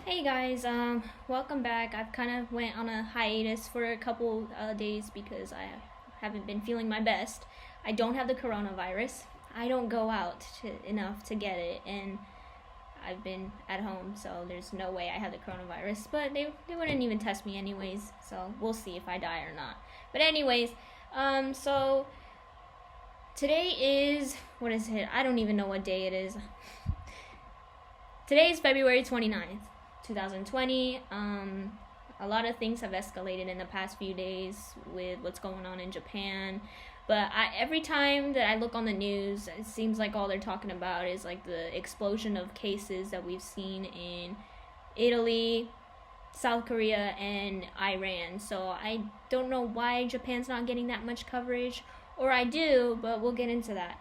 Hey guys, welcome back. I've kind of went on a hiatus for a couple days because I haven't been feeling my best. I don't have the coronavirus. I don't go out enough to get it, and I've been at home, so there's no way I have the coronavirus. But they wouldn't even test me anyways, so we'll see if I die or not. But anyways, so today is, what is it? I don't even know what day it is. Today is February 29th. 2020. A lot of things have escalated in the past few days with what's going on in Japan. But every time that I look on the news, it seems like all they're talking about is like the explosion of cases that we've seen in Italy, South Korea, and Iran. So I don't know why Japan's not getting that much coverage, or I do, but we'll get into that.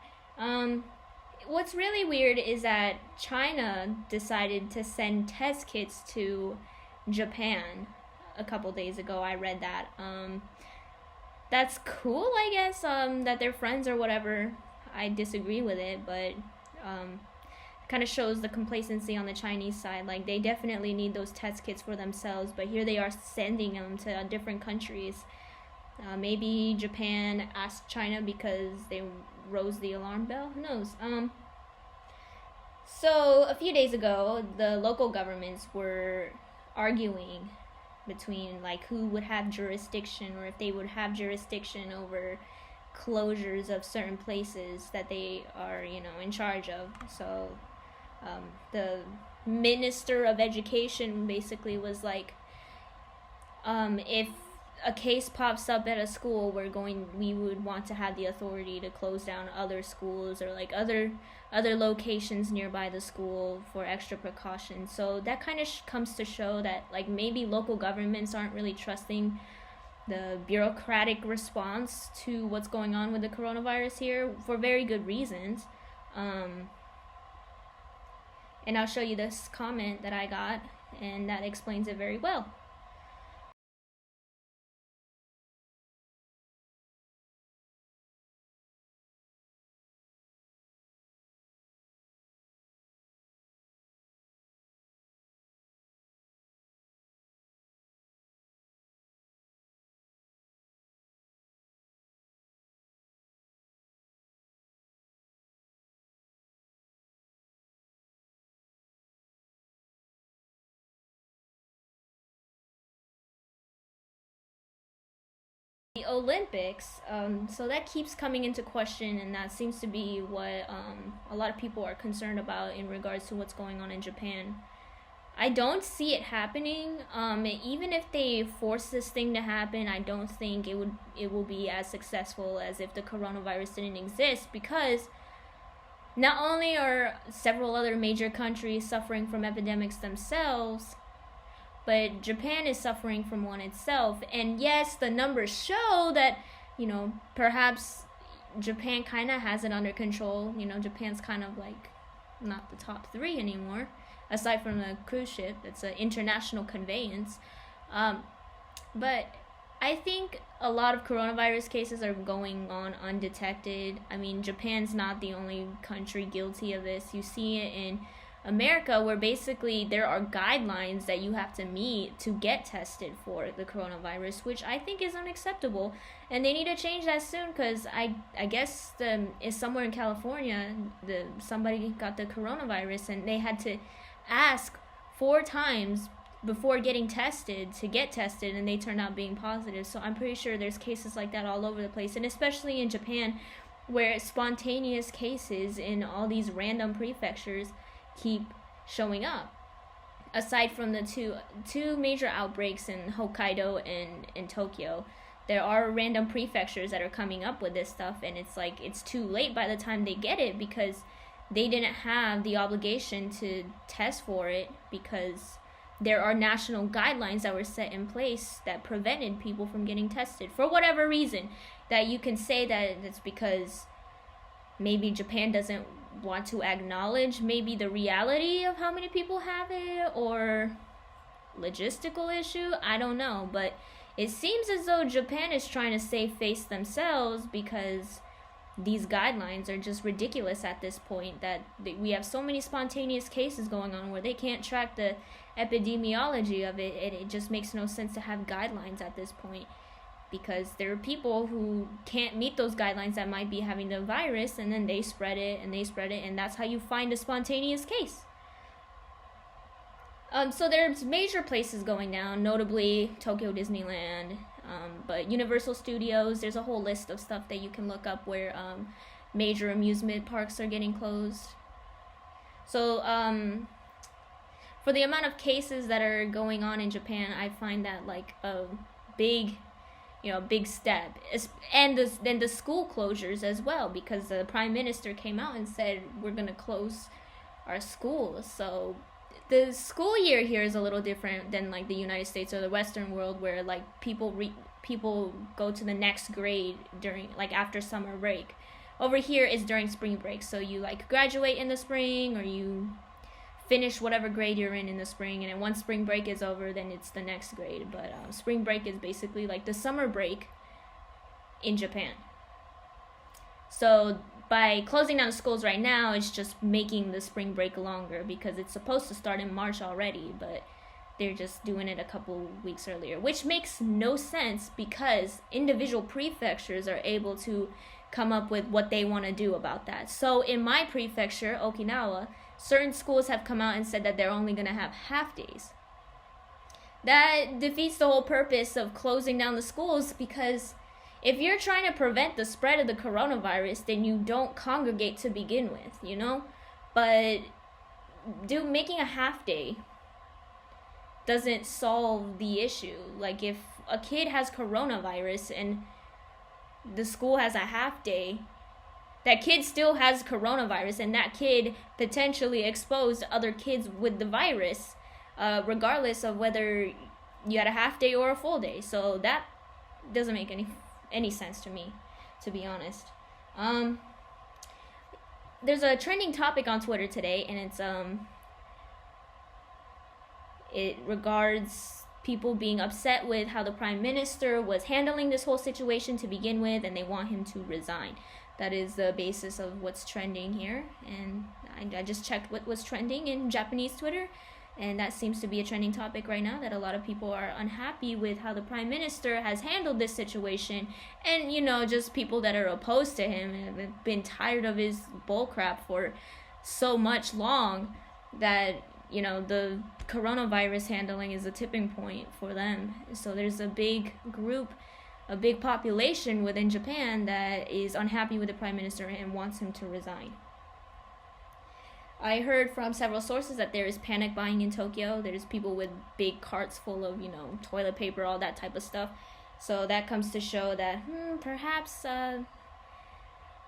What's really weird is that China decided to send test kits to Japan a couple days ago. I read that. That's cool, I guess, that they're friends or whatever. I disagree with it, but kind of shows the complacency on the Chinese side. Like, they definitely need those test kits for themselves, but here they are sending them to different countries. Maybe Japan asked China because they rose the alarm bell. Who knows? So a few days ago, the local governments were arguing between like who would have jurisdiction, or if they would have jurisdiction over closures of certain places that they are, in charge of. So the Minister of Education basically was like, if a case pops up at a school, we would want to have the authority to close down other schools or like other locations nearby the school for extra precautions. So that kind of comes to show that like maybe local governments aren't really trusting the bureaucratic response to what's going on with the coronavirus here, for very good reasons. And I'll show you this comment that I got, and that explains it very well. The Olympics, so that keeps coming into question, and that seems to be what a lot of people are concerned about in regards to what's going on in Japan. I don't see it happening. Even if they force this thing to happen, I don't think it will be as successful as if the coronavirus didn't exist, because not only are several other major countries suffering from epidemics themselves, but Japan is suffering from one itself. And yes, the numbers show that, perhaps Japan kind of has it under control. Japan's kind of like not the top three anymore, aside from the cruise ship. It's an international conveyance. But I think a lot of coronavirus cases are going on undetected. I mean, Japan's not the only country guilty of this. You see it in America, where basically there are guidelines that you have to meet to get tested for the coronavirus, which I think is unacceptable, and they need to change that soon, because I guess it's somewhere in California, somebody got the coronavirus and they had to ask 4 times before getting tested to get tested, and they turned out being positive. So I'm pretty sure there's cases like that all over the place, and especially in Japan, where spontaneous cases in all these random prefectures keep showing up. Aside from the two major outbreaks in Hokkaido and in Tokyo, there are random prefectures that are coming up with this stuff, and it's like it's too late by the time they get it, because they didn't have the obligation to test for it, because there are national guidelines that were set in place that prevented people from getting tested for whatever reason. That you can say that it's because maybe Japan doesn't want to acknowledge maybe the reality of how many people have it, or logistical issue. I don't know, but it seems as though Japan is trying to save face themselves, because these guidelines are just ridiculous at this point, that we have so many spontaneous cases going on where they can't track the epidemiology of it, and it just makes no sense to have guidelines at this point, because there are people who can't meet those guidelines that might be having the virus, and then they spread it, and that's how you find a spontaneous case. So there's major places going down, notably Tokyo Disneyland, but Universal Studios, there's a whole list of stuff that you can look up where major amusement parks are getting closed. So for the amount of cases that are going on in Japan, I find that like a big step. And then the school closures as well, because the Prime Minister came out and said we're going to close our schools. So the school year here is a little different than like the United States or the Western world, where like people go to the next grade during like after summer break. Over here is during spring break, so you like graduate in the spring, or you finish whatever grade you're in the spring, and then once spring break is over, then it's the next grade. But spring break is basically like the summer break in Japan. So by closing down schools right now, it's just making the spring break longer, because it's supposed to start in March already, but they're just doing it a couple weeks earlier, which makes no sense, because individual prefectures are able to come up with what they want to do about that. So in my prefecture, Okinawa, certain schools have come out and said that they're only going to have half days. That defeats the whole purpose of closing down the schools, because if you're trying to prevent the spread of the coronavirus, then you don't congregate to begin with, you know? But making a half day doesn't solve the issue. Like, if a kid has coronavirus and the school has a half day, that kid still has coronavirus, and that kid potentially exposed other kids with the virus, regardless of whether you had a half day or a full day. So that doesn't make any sense to me, to be honest. There's a trending topic on Twitter today, and it's it regards people being upset with how the Prime Minister was handling this whole situation to begin with, and they want him to resign. That is the basis of what's trending here, and I just checked what was trending in Japanese Twitter, and that seems to be a trending topic right now, that a lot of people are unhappy with how the Prime Minister has handled this situation, and, you know, just people that are opposed to him and have been tired of his bullcrap for so much long, that, you know, the coronavirus handling is a tipping point for them. So there's a big group, a big population within Japan that is unhappy with the Prime Minister and wants him to resign. I heard from several sources that there is panic buying in Tokyo. There's people with big carts full of, you know, toilet paper, all that type of stuff. So that comes to show that perhaps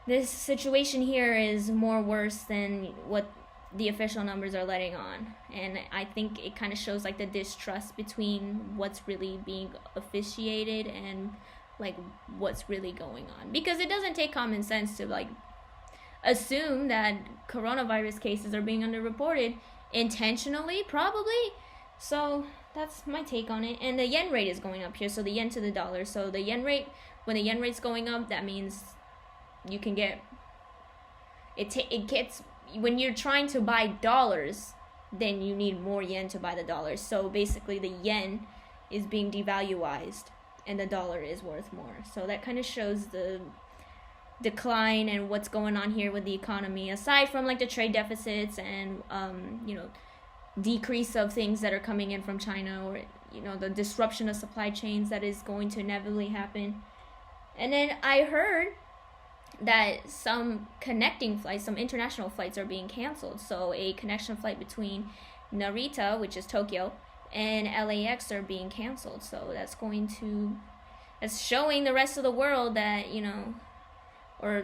this situation here is more worse than what the official numbers are letting on. And I think it kind of shows like the distrust between what's really being officiated and like what's really going on, because it doesn't take common sense to like assume that coronavirus cases are being underreported intentionally, probably. So that's my take on it. And the yen rate is going up here, so the yen to the dollar. So the yen rate, when the yen rate's going up, that means you can get it gets, when you're trying to buy dollars, then you need more yen to buy the dollars. So basically the yen is being devalued and the dollar is worth more. So that kind of shows the decline and what's going on here with the economy, aside from like the trade deficits and you know, decrease of things that are coming in from China, or, you know, the disruption of supply chains that is going to inevitably happen. And then I heard that some connecting flights, some international flights are being canceled. So a connection flight between Narita, which is Tokyo, and LAX are being canceled. So that's showing the rest of the world that, you know, or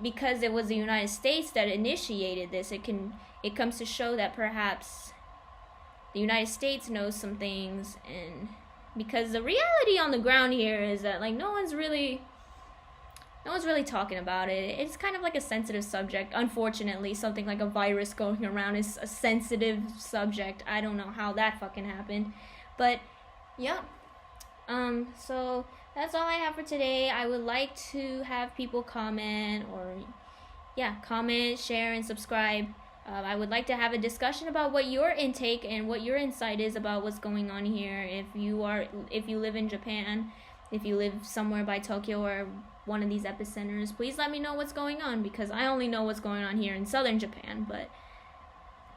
because it was the United States that initiated this, it comes to show that perhaps the United States knows some things, and because the reality on the ground here is that like no one's really talking about it. It's kind of like a sensitive subject. Unfortunately, something like a virus going around is a sensitive subject. I don't know how that fucking happened, but yeah. So that's all I have for today. I would like to have people comment comment, share, and subscribe. I would like to have a discussion about what your intake and what your insight is about what's going on here. If you live in Japan, if you live somewhere by Tokyo or one of these epicenters, please let me know what's going on, because I only know what's going on here in southern Japan, but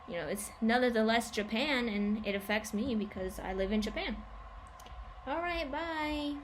it's nonetheless Japan, and it affects me because I live in Japan. Alright, bye.